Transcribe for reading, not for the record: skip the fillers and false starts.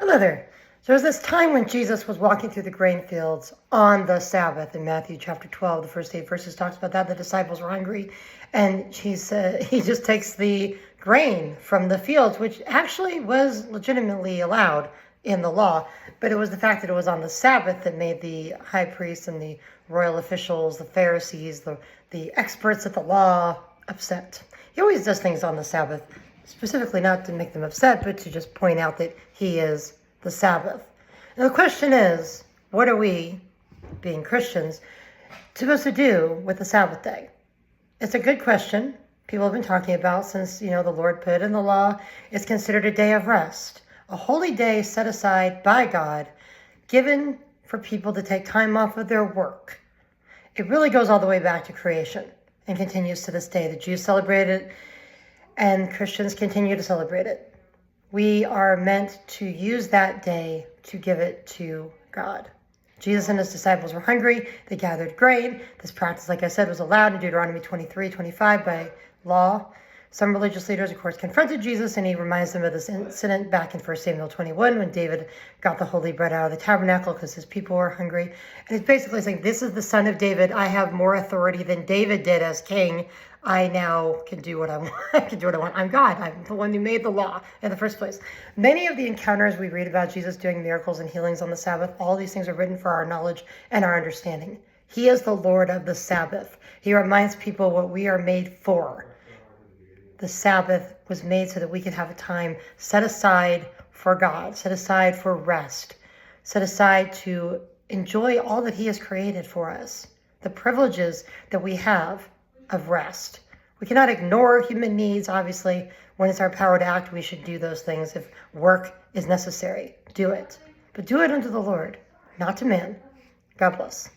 Hello there. So there was this time when Jesus was walking through the grain fields on the Sabbath in Matthew chapter 12. The first 8 verses talks about that. The disciples were hungry, and he just takes the grain from the fields, which actually was legitimately allowed in the law. But it was the fact that it was on the Sabbath that made the high priests and the royal officials, the Pharisees, the experts at the law upset. He always does things on the Sabbath, specifically not to make them upset, but to just point out that he is the Sabbath. And the question is, what are we, being Christians, supposed to do with the Sabbath day? It's a good question. People have been talking about since, the Lord put it in the law. It's considered a day of rest, a holy day set aside by God, given for people to take time off of their work. It really goes all the way back to creation and continues to this day. The Jews celebrate it, and Christians continue to celebrate it. We are meant to use that day to give it to God. Jesus and his disciples were hungry. They gathered grain. This practice, like I said, was allowed in Deuteronomy 23:25 by law. Some religious leaders, of course, confronted Jesus, and he reminds them of this incident back in 1 Samuel 21 when David got the holy bread out of the tabernacle because his people were hungry. And it's basically saying, this is the son of David. I have more authority than David did as king. I now can do what I want. I can do what I want. I'm God. I'm the one who made the law in the first place. Many of the encounters we read about Jesus doing miracles and healings on the Sabbath, all these things are written for our knowledge and our understanding. He is the Lord of the Sabbath. He reminds people what we are made for. The Sabbath was made so that we could have a time set aside for God, set aside for rest, set aside to enjoy all that he has created for us, the privileges that we have of rest. We cannot ignore human needs, obviously. When it's our power to act, we should do those things. If work is necessary, do it. But do it unto the Lord, not to man. God bless.